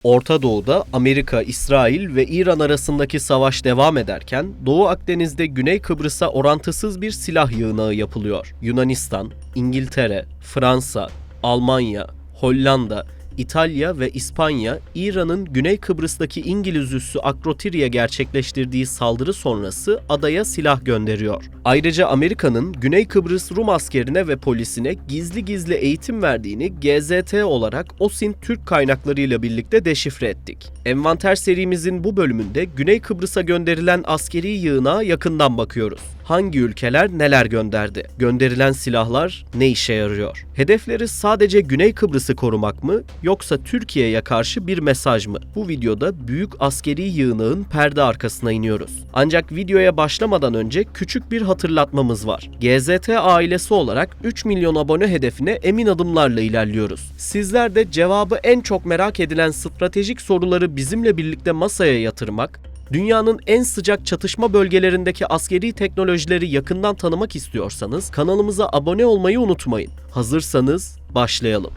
Orta Doğu'da Amerika, İsrail ve İran arasındaki savaş devam ederken Doğu Akdeniz'de Güney Kıbrıs'a orantısız bir silah yığınağı yapılıyor. Yunanistan, İngiltere, Fransa, Almanya, Hollanda, İtalya ve İspanya, İran'ın Güney Kıbrıs'taki İngiliz üssü Akrotiri'ye gerçekleştirdiği saldırı sonrası adaya silah gönderiyor. Ayrıca Amerika'nın Güney Kıbrıs Rum askerine ve polisine gizli gizli eğitim verdiğini GZT olarak OSİNT Türk kaynaklarıyla birlikte deşifre ettik. Envanter serimizin bu bölümünde Güney Kıbrıs'a gönderilen askeri yığınağa yakından bakıyoruz. Hangi ülkeler neler gönderdi? Gönderilen silahlar ne işe yarıyor? Hedefleri sadece Güney Kıbrıs'ı korumak mı yoksa Türkiye'ye karşı bir mesaj mı? Bu videoda büyük askeri yığınağın perde arkasına iniyoruz. Ancak videoya başlamadan önce küçük bir hatırlatmamız var. GZT ailesi olarak 3 milyon abone hedefine emin adımlarla ilerliyoruz. Sizler de cevabı en çok merak edilen stratejik soruları bizimle birlikte masaya yatırmak, dünyanın en sıcak çatışma bölgelerindeki askeri teknolojileri yakından tanımak istiyorsanız kanalımıza abone olmayı unutmayın. Hazırsanız başlayalım.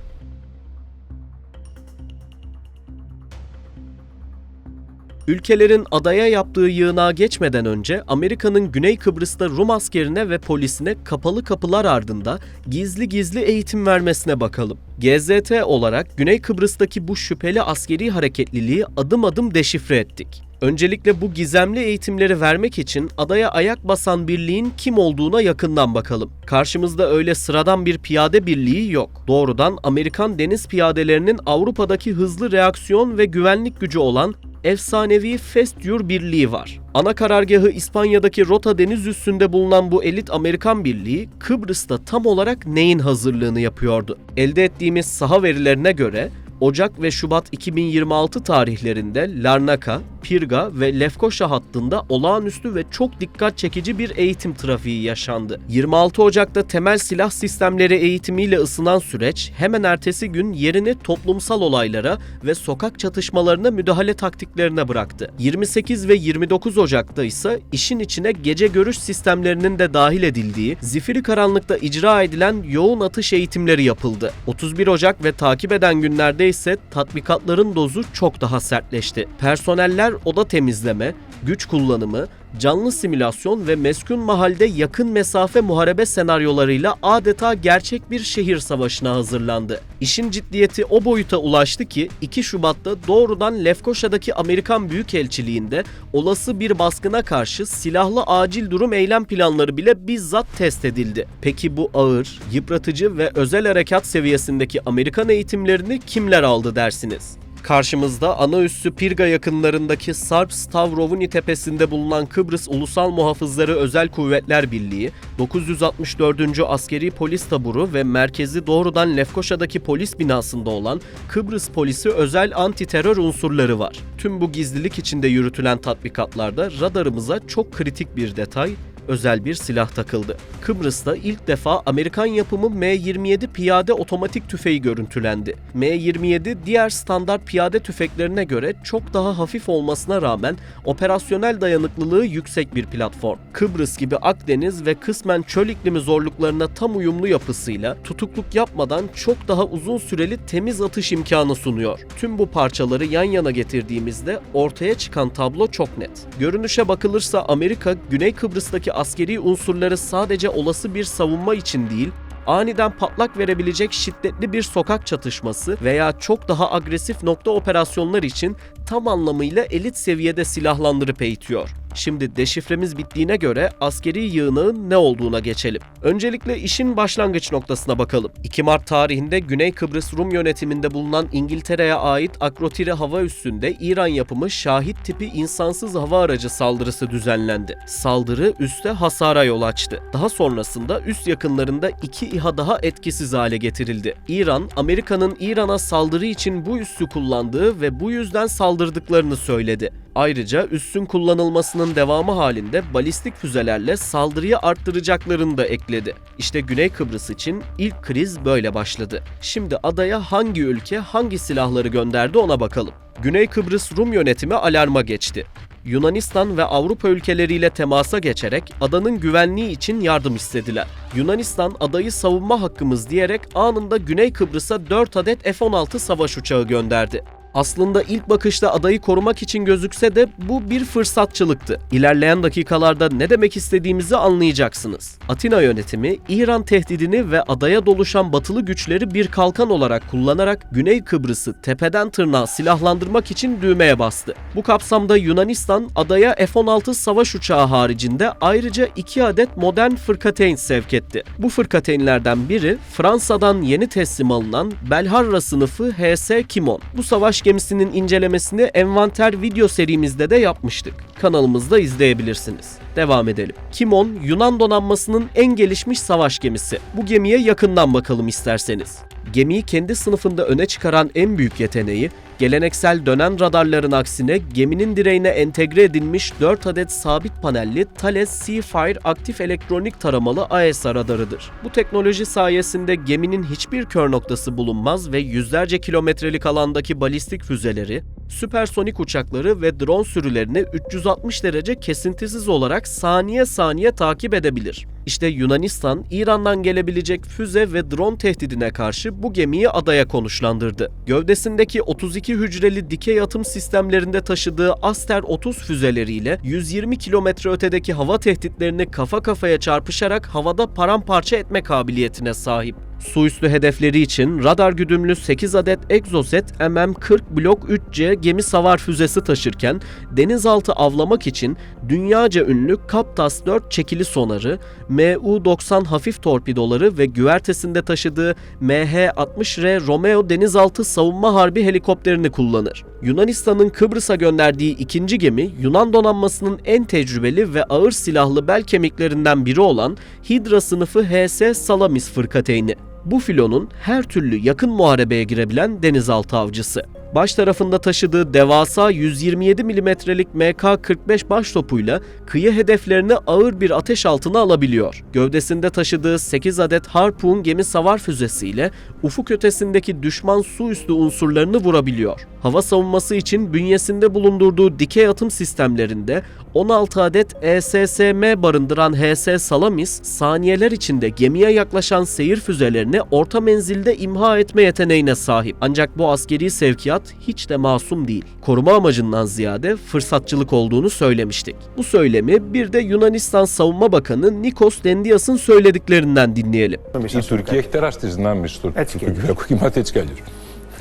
Ülkelerin adaya yaptığı yığınağa geçmeden önce Amerika'nın Güney Kıbrıs'ta Rum askerine ve polisine kapalı kapılar ardında gizli gizli eğitim vermesine bakalım. GZT olarak Güney Kıbrıs'taki bu şüpheli askeri hareketliliği adım adım deşifre ettik. Öncelikle bu gizemli eğitimleri vermek için adaya ayak basan birliğin kim olduğuna yakından bakalım. Karşımızda öyle sıradan bir piyade birliği yok. Doğrudan Amerikan deniz piyadelerinin Avrupa'daki hızlı reaksiyon ve güvenlik gücü olan efsanevi Festjur Birliği var. Ana karargahı İspanya'daki Rota deniz üssünde bulunan bu elit Amerikan birliği Kıbrıs'ta tam olarak neyin hazırlığını yapıyordu? Elde ettiğimiz saha verilerine göre Ocak ve Şubat 2026 tarihlerinde Larnaca, Pirga ve Lefkoşa hattında olağanüstü ve çok dikkat çekici bir eğitim trafiği yaşandı. 26 Ocak'ta temel silah sistemleri eğitimiyle ısınan süreç hemen ertesi gün yerini toplumsal olaylara ve sokak çatışmalarına müdahale taktiklerine bıraktı. 28 ve 29 Ocak'ta ise işin içine gece görüş sistemlerinin de dahil edildiği, zifiri karanlıkta icra edilen yoğun atış eğitimleri yapıldı. 31 Ocak ve takip eden günlerde ise tatbikatların dozu çok daha sertleşti. Personeller oda temizleme, güç kullanımı, canlı simülasyon ve meskun mahalde yakın mesafe muharebe senaryolarıyla adeta gerçek bir şehir savaşına hazırlandı. İşin ciddiyeti o boyuta ulaştı ki 2 Şubat'ta doğrudan Lefkoşa'daki Amerikan Büyükelçiliğinde olası bir baskına karşı silahlı acil durum eylem planları bile bizzat test edildi. Peki bu ağır, yıpratıcı ve özel harekat seviyesindeki Amerikan eğitimlerini kimler aldı dersiniz? Karşımızda ana üssü Pirga yakınlarındaki Sarp Stavrovuni tepesinde bulunan Kıbrıs Ulusal Muhafızları Özel Kuvvetler Birliği, 964. Askeri Polis Taburu ve merkezi doğrudan Lefkoşa'daki polis binasında olan Kıbrıs Polisi özel antiterör unsurları var. Tüm bu gizlilik içinde yürütülen tatbikatlarda radarımıza çok kritik bir detay, özel bir silah takıldı. Kıbrıs'ta ilk defa Amerikan yapımı M27 piyade otomatik tüfeği görüntülendi. M27 diğer standart piyade tüfeklerine göre çok daha hafif olmasına rağmen operasyonel dayanıklılığı yüksek bir platform. Kıbrıs gibi Akdeniz ve kısmen çöl iklimi zorluklarına tam uyumlu yapısıyla tutukluk yapmadan çok daha uzun süreli temiz atış imkanı sunuyor. Tüm bu parçaları yan yana getirdiğimizde ortaya çıkan tablo çok net. Görünüşe bakılırsa Amerika, Güney Kıbrıs'taki askeri unsurları sadece olası bir savunma için değil, aniden patlak verebilecek şiddetli bir sokak çatışması veya çok daha agresif nokta operasyonlar için tam anlamıyla elit seviyede silahlandırıp eğitiyor. Şimdi deşifremiz bittiğine göre askeri yığınağın ne olduğuna geçelim. Öncelikle işin başlangıç noktasına bakalım. 2 Mart tarihinde Güney Kıbrıs Rum yönetiminde bulunan İngiltere'ye ait Akrotiri hava üssünde İran yapımı Şahit tipi insansız hava aracı saldırısı düzenlendi. Saldırı üste hasara yol açtı. Daha sonrasında üs yakınlarında 2 İHA daha etkisiz hale getirildi. İran, Amerika'nın İran'a saldırı için bu üssü kullandığı ve bu yüzden saldırdıklarını söyledi. Ayrıca üssün kullanılmasının devamı halinde balistik füzelerle saldırıyı arttıracaklarını da ekledi. İşte Güney Kıbrıs için ilk kriz böyle başladı. Şimdi adaya hangi ülke hangi silahları gönderdi ona bakalım. Güney Kıbrıs Rum yönetimi alarma geçti. Yunanistan ve Avrupa ülkeleriyle temasa geçerek adanın güvenliği için yardım istediler. Yunanistan adayı savunma hakkımız diyerek anında Güney Kıbrıs'a 4 adet F-16 savaş uçağı gönderdi. Aslında ilk bakışta adayı korumak için gözükse de bu bir fırsatçılıktı. İlerleyen dakikalarda ne demek istediğimizi anlayacaksınız. Atina yönetimi, İran tehdidini ve adaya doluşan batılı güçleri bir kalkan olarak kullanarak Güney Kıbrıs'ı tepeden tırnağa silahlandırmak için düğmeye bastı. Bu kapsamda Yunanistan, adaya F-16 savaş uçağı haricinde ayrıca 2 adet modern fırkateyn sevk etti. Bu fırkateynlerden biri, Fransa'dan yeni teslim alınan Belharra sınıfı HS Kimon. Bu savaş gemisinin incelemesini envanter video serimizde de yapmıştık. Kanalımızda izleyebilirsiniz. Devam edelim. Kimon, Yunan donanmasının en gelişmiş savaş gemisi. Bu gemiye yakından bakalım isterseniz. Gemiyi kendi sınıfında öne çıkaran en büyük yeteneği, geleneksel dönen radarların aksine geminin direğine entegre edilmiş 4 adet sabit panelli Thales Seafire aktif elektronik taramalı AESA radarıdır. Bu teknoloji sayesinde geminin hiçbir kör noktası bulunmaz ve yüzlerce kilometrelik alandaki balistik füzeleri, süpersonik uçakları ve drone sürülerini 360 derece kesintisiz olarak saniye saniye takip edebilir. İşte Yunanistan, İran'dan gelebilecek füze ve drone tehdidine karşı bu gemiyi adaya konuşlandırdı. Gövdesindeki 32 hücreli dikey atım sistemlerinde taşıdığı Aster-30 füzeleriyle 120 kilometre ötedeki hava tehditlerini kafa kafaya çarpışarak havada paramparça etme kabiliyetine sahip. Suüstü hedefleri için radar güdümlü 8 adet Exocet MM-40 Blok 3C gemi savar füzesi taşırken denizaltı avlamak için dünyaca ünlü Kaptas 4 çekili sonarı, MU-90 hafif torpidoları ve güvertesinde taşıdığı MH-60R Romeo denizaltı savunma harbi helikopterini kullanır. Yunanistan'ın Kıbrıs'a gönderdiği ikinci gemi, Yunan donanmasının en tecrübeli ve ağır silahlı bel kemiklerinden biri olan Hydra sınıfı HS Salamis fırkateyni. Bu filonun her türlü yakın muharebeye girebilen denizaltı avcısı. Baş tarafında taşıdığı devasa 127 milimetrelik MK-45 baştopuyla kıyı hedeflerini ağır bir ateş altına alabiliyor. Gövdesinde taşıdığı 8 adet Harpoon gemi savar füzesiyle ufuk ötesindeki düşman suüstü unsurlarını vurabiliyor. Hava savunması için bünyesinde bulundurduğu dikey atım sistemlerinde 16 adet ESSM barındıran HS Salamis, saniyeler içinde gemiye yaklaşan seyir füzelerini orta menzilde imha etme yeteneğine sahip. Ancak bu askeri sevkiyat hiç de masum değil. Koruma amacından ziyade fırsatçılık olduğunu söylemiştik. Bu söylemi bir de Yunanistan Savunma Bakanı Nikos Dendias'ın söylediklerinden dinleyelim. Η Τουρκία έχει τεράστιες δυνάμεις στο τουρκικό κομμάτι έτσι κι αλλιώς.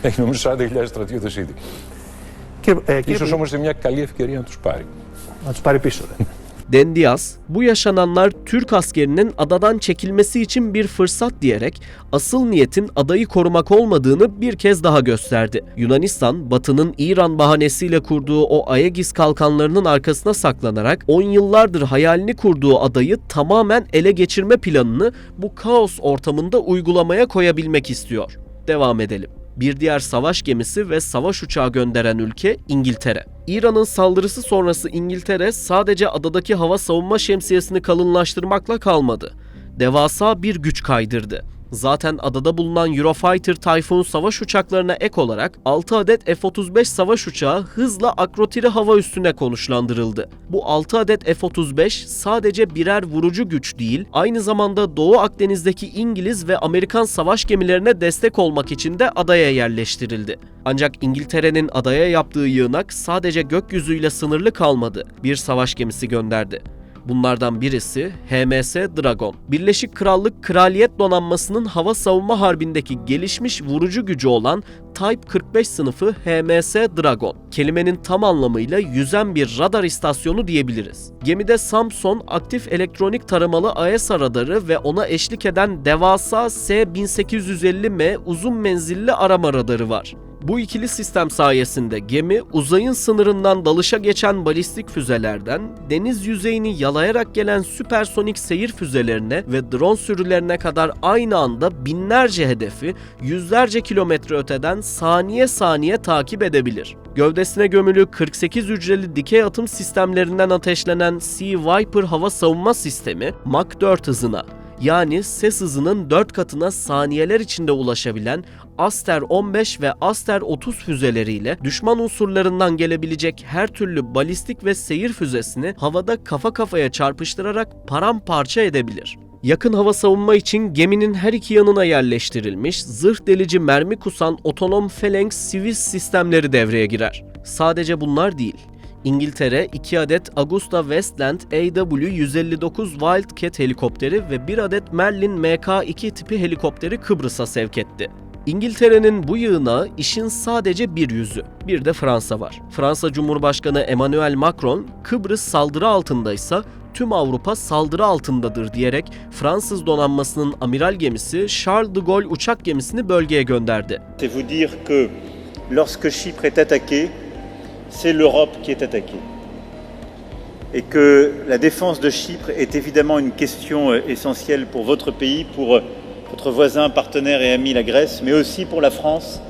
Έχει νομίζω 40.000 στρατιώτες ήδη. Ίσως όμως είναι μια καλή ευκαιρία να τους πάρει. Να τους πάρει πίσω. Dendias, bu yaşananlar Türk askerinin adadan çekilmesi için bir fırsat diyerek asıl niyetin adayı korumak olmadığını bir kez daha gösterdi. Yunanistan, Batı'nın İran bahanesiyle kurduğu o Aegis kalkanlarının arkasına saklanarak 10 yıllardır hayalini kurduğu adayı tamamen ele geçirme planını bu kaos ortamında uygulamaya koyabilmek istiyor. Devam edelim. Bir diğer savaş gemisi ve savaş uçağı gönderen ülke İngiltere. İran'ın saldırısı sonrası İngiltere sadece adadaki hava savunma şemsiyesini kalınlaştırmakla kalmadı. Devasa bir güç kaydırdı. Zaten adada bulunan Eurofighter Typhoon savaş uçaklarına ek olarak 6 adet F-35 savaş uçağı hızla Akrotiri hava üssüne konuşlandırıldı. Bu 6 adet F-35 sadece birer vurucu güç değil, aynı zamanda Doğu Akdeniz'deki İngiliz ve Amerikan savaş gemilerine destek olmak için de adaya yerleştirildi. Ancak İngiltere'nin adaya yaptığı yığınak sadece gökyüzüyle sınırlı kalmadı. Bir savaş gemisi gönderdi. Bunlardan birisi HMS Dragon. Birleşik Krallık Kraliyet Donanması'nın hava savunma harbindeki gelişmiş vurucu gücü olan Type 45 sınıfı HMS Dragon. Kelimenin tam anlamıyla yüzen bir radar istasyonu diyebiliriz. Gemide Samson aktif elektronik taramalı AESA radarı ve ona eşlik eden devasa S-1850M uzun menzilli arama radarı var. Bu ikili sistem sayesinde gemi uzayın sınırından dalışa geçen balistik füzelerden deniz yüzeyini yalayarak gelen süpersonik seyir füzelerine ve drone sürülerine kadar aynı anda binlerce hedefi yüzlerce kilometre öteden saniye saniye takip edebilir. Gövdesine gömülü 48 hücreli dikey atım sistemlerinden ateşlenen Sea Viper hava savunma sistemi Mach 4 hızına, yani ses hızının 4 katına saniyeler içinde ulaşabilen Aster-15 ve Aster-30 füzeleriyle düşman unsurlarından gelebilecek her türlü balistik ve seyir füzesini havada kafa kafaya çarpıştırarak paramparça edebilir. Yakın hava savunma için geminin her iki yanına yerleştirilmiş, zırh delici mermi kusan otonom Phalanx Swiss sistemleri devreye girer. Sadece bunlar değil. İngiltere 2 adet Augusta Westland AW-159 Wildcat helikopteri ve 1 adet Merlin Mk-2 tipi helikopteri Kıbrıs'a sevk etti. İngiltere'nin bu yığınağı işin sadece bir yüzü. Bir de Fransa var. Fransa Cumhurbaşkanı Emmanuel Macron, Kıbrıs saldırı altındaysa tüm Avrupa saldırı altındadır diyerek Fransız donanmasının amiral gemisi Charles de Gaulle uçak gemisini bölgeye gönderdi. C'est vous dire que lorsque Chypre est attaqué, c'est l'Europe qui est attaquée. Et que la défense de Chypre est évidemment une question essentielle pour votre pays, pour votre voisin, partenaire et ami la Grèce, mais aussi pour la France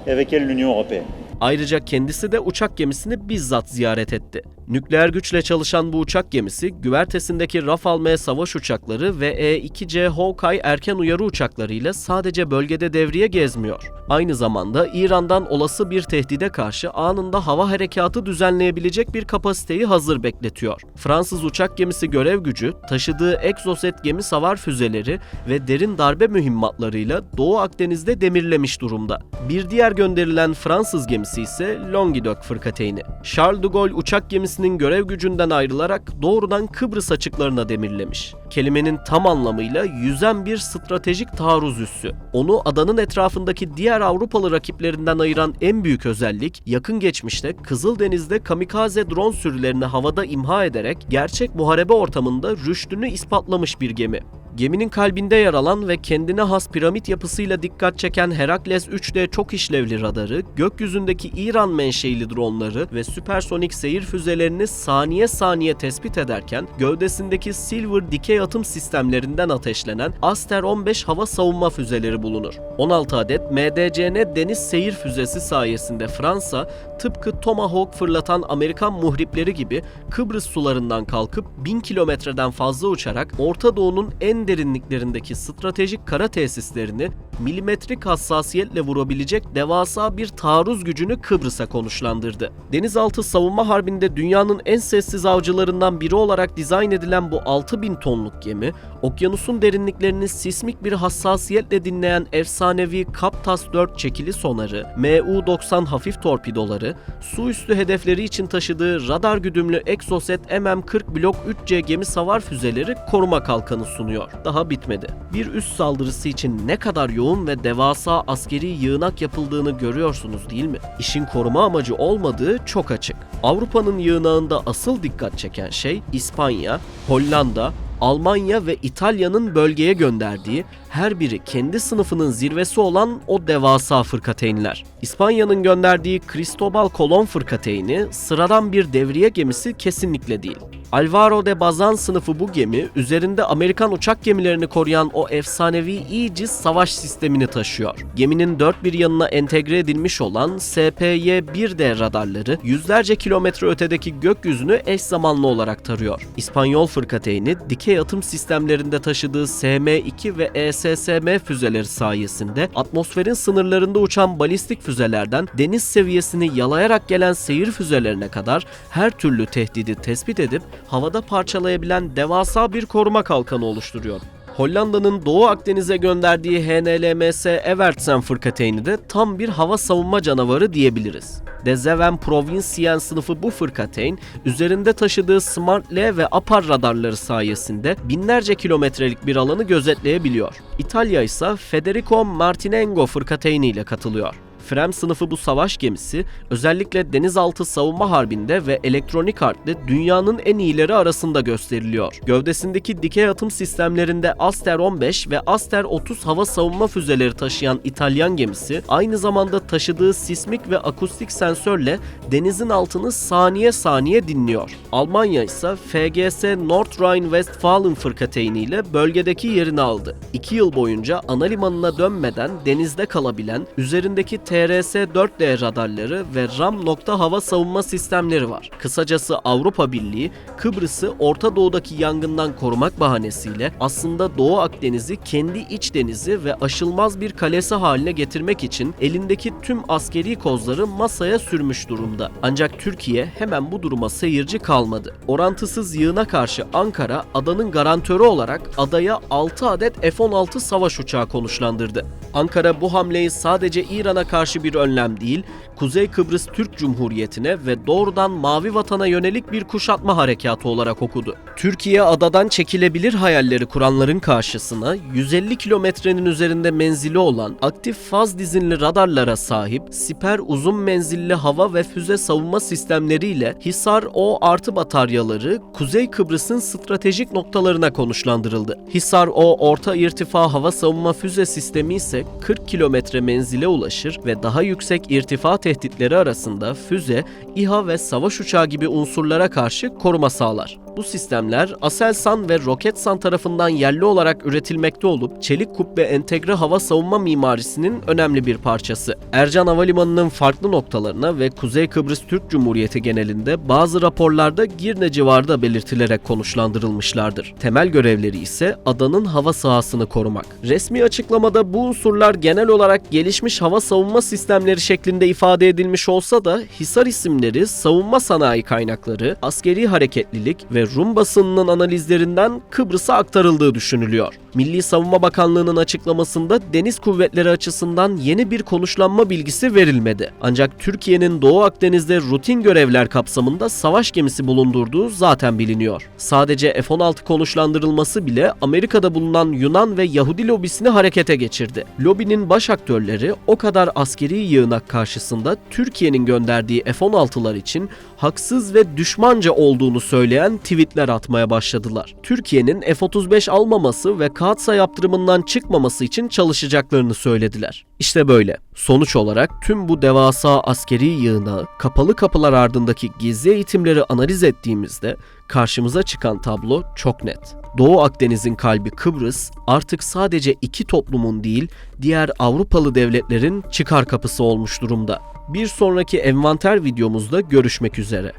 et avec elle l'Union européenne. Ayrıca kendisi de uçak gemisini bizzat ziyaret etti. Nükleer güçle çalışan bu uçak gemisi, güvertesindeki Rafale M savaş uçakları ve E-2C Hawkeye erken uyarı uçaklarıyla sadece bölgede devriye gezmiyor. Aynı zamanda İran'dan olası bir tehdide karşı anında hava harekatı düzenleyebilecek bir kapasiteyi hazır bekletiyor. Fransız uçak gemisi görev gücü, taşıdığı Exocet gemi savar füzeleri ve derin darbe mühimmatlarıyla Doğu Akdeniz'de demirlemiş durumda. Bir diğer gönderilen Fransız gemisi ise Languedoc fırkateyni. Charles de Gaulle uçak gemisinin görev gücünden ayrılarak doğrudan Kıbrıs açıklarına demirlemiş. Kelimenin tam anlamıyla yüzen bir stratejik taarruz üssü. Onu adanın etrafındaki diğer Avrupalı rakiplerinden ayıran en büyük özellik, yakın geçmişte Kızıldeniz'de kamikaze drone sürülerini havada imha ederek gerçek muharebe ortamında rüştünü ispatlamış bir gemi. Geminin kalbinde yer alan ve kendine has piramit yapısıyla dikkat çeken Herakles 3D çok işlevli radarı, gökyüzündeki İran menşeili dronları ve süpersonik seyir füzelerini saniye saniye tespit ederken, gövdesindeki Silver dikey atım sistemlerinden ateşlenen Aster-15 hava savunma füzeleri bulunur. 16 adet MDCN deniz seyir füzesi sayesinde Fransa, tıpkı Tomahawk fırlatan Amerikan muhripleri gibi Kıbrıs sularından kalkıp 1000 kilometreden fazla uçarak Orta Doğu'nun en derinliklerindeki stratejik kara tesislerini milimetrik hassasiyetle vurabilecek devasa bir taarruz gücünü Kıbrıs'a konuşlandırdı. Denizaltı savunma harbinde dünyanın en sessiz avcılarından biri olarak dizayn edilen bu 6000 tonluk gemi, okyanusun derinliklerini sismik bir hassasiyetle dinleyen efsanevi Kaptas 4 çekili sonarı, MU-90 hafif torpidoları, su üstü hedefleri için taşıdığı radar güdümlü Exocet MM-40 Blok 3C gemi savar füzeleri koruma kalkanı sunuyor. Daha bitmedi. Bir üs saldırısı için ne kadar yoğun ve devasa askeri yığınak yapıldığını görüyorsunuz değil mi? İşin koruma amacı olmadığı çok açık. Avrupa'nın yığınağında asıl dikkat çeken şey İspanya, Hollanda, Almanya ve İtalya'nın bölgeye gönderdiği, her biri kendi sınıfının zirvesi olan o devasa fırkateynler. İspanya'nın gönderdiği Cristobal Colon fırkateyni sıradan bir devriye gemisi kesinlikle değil. Álvaro de Bazan sınıfı bu gemi, üzerinde Amerikan uçak gemilerini koruyan o efsanevi Aegis savaş sistemini taşıyor. Geminin dört bir yanına entegre edilmiş olan SPY-1D radarları yüzlerce kilometre ötedeki gökyüzünü eş zamanlı olarak tarıyor. İspanyol fırkateyni dikey atım sistemlerinde taşıdığı SM-2 ve ESSM füzeleri sayesinde atmosferin sınırlarında uçan balistik füzelerden deniz seviyesini yalayarak gelen seyir füzelerine kadar her türlü tehdidi tespit edip havada parçalayabilen devasa bir koruma kalkanı oluşturuyor. Hollanda'nın Doğu Akdeniz'e gönderdiği HNLMS Evertsen fırkateyni de tam bir hava savunma canavarı diyebiliriz. De Zeven Provinciën sınıfı bu fırkateyn, üzerinde taşıdığı Smart L ve APAR radarları sayesinde binlerce kilometrelik bir alanı gözetleyebiliyor. İtalya ise Federico Martinengo fırkateyni ile katılıyor. Frem sınıfı bu savaş gemisi özellikle denizaltı savunma harbinde ve elektronik harpte dünyanın en iyileri arasında gösteriliyor. Gövdesindeki dikey atım sistemlerinde Aster-15 ve Aster-30 hava savunma füzeleri taşıyan İtalyan gemisi aynı zamanda taşıdığı sismik ve akustik sensörle denizin altını saniye saniye dinliyor. Almanya ise FGS North Rhine-Westfalen fırkateyni ile bölgedeki yerini aldı. 2 yıl boyunca ana limanına dönmeden denizde kalabilen, üzerindeki TRS-4D radarları ve RAM nokta hava savunma sistemleri var. Kısacası Avrupa Birliği, Kıbrıs'ı Orta Doğu'daki yangından korumak bahanesiyle aslında Doğu Akdeniz'i kendi iç denizi ve aşılmaz bir kalesi haline getirmek için elindeki tüm askeri kozları masaya sürmüş durumda. Ancak Türkiye hemen bu duruma seyirci kalmadı. Orantısız yığına karşı Ankara, adanın garantörü olarak adaya 6 adet F-16 savaş uçağı konuşlandırdı. Ankara bu hamleyi sadece İran'a karşı bir önlem değil, Kuzey Kıbrıs Türk Cumhuriyeti'ne ve doğrudan Mavi Vatan'a yönelik bir kuşatma harekatı olarak okudu. Türkiye adadan çekilebilir hayalleri kuranların karşısına 150 kilometrenin üzerinde menzili olan aktif faz dizinli radarlara sahip siper uzun menzilli hava ve füze savunma sistemleriyle Hisar-O artı bataryaları Kuzey Kıbrıs'ın stratejik noktalarına konuşlandırıldı. Hisar-O orta irtifa hava savunma füze sistemi ise 40 kilometre menzile ulaşır ve daha yüksek irtifa tehditleri arasında füze, İHA ve savaş uçağı gibi unsurlara karşı koruma sağlar. Bu sistemler Aselsan ve Roketsan tarafından yerli olarak üretilmekte olup çelik kubbe entegre hava savunma mimarisinin önemli bir parçası. Ercan Havalimanı'nın farklı noktalarına ve Kuzey Kıbrıs Türk Cumhuriyeti genelinde bazı raporlarda Girne civarında belirtilerek konuşlandırılmışlardır. Temel görevleri ise adanın hava sahasını korumak. Resmi açıklamada bu unsurlar genel olarak gelişmiş hava savunma sistemleri şeklinde ifade edilmiş olsa da Hisar isimleri savunma sanayi kaynakları, askeri hareketlilik ve Rum basınının analizlerinden Kıbrıs'a aktarıldığı düşünülüyor. Milli Savunma Bakanlığı'nın açıklamasında deniz kuvvetleri açısından yeni bir konuşlanma bilgisi verilmedi. Ancak Türkiye'nin Doğu Akdeniz'de rutin görevler kapsamında savaş gemisi bulundurduğu zaten biliniyor. Sadece F-16 konuşlandırılması bile Amerika'da bulunan Yunan ve Yahudi lobisini harekete geçirdi. Lobinin baş aktörleri o kadar askeri yığınak karşısında Türkiye'nin gönderdiği F-16'lar için haksız ve düşmanca olduğunu söyleyen tweetler atmaya başladılar. Türkiye'nin F-35 almaması ve Kaatsa yaptırımından çıkmaması için çalışacaklarını söylediler. İşte böyle. Sonuç olarak tüm bu devasa askeri yığınağı, kapalı kapılar ardındaki gizli eğitimleri analiz ettiğimizde karşımıza çıkan tablo çok net. Doğu Akdeniz'in kalbi Kıbrıs artık sadece iki toplumun değil, diğer Avrupalı devletlerin çıkar kapısı olmuş durumda. Bir sonraki envanter videomuzda görüşmek üzere.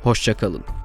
Hoşça kalın.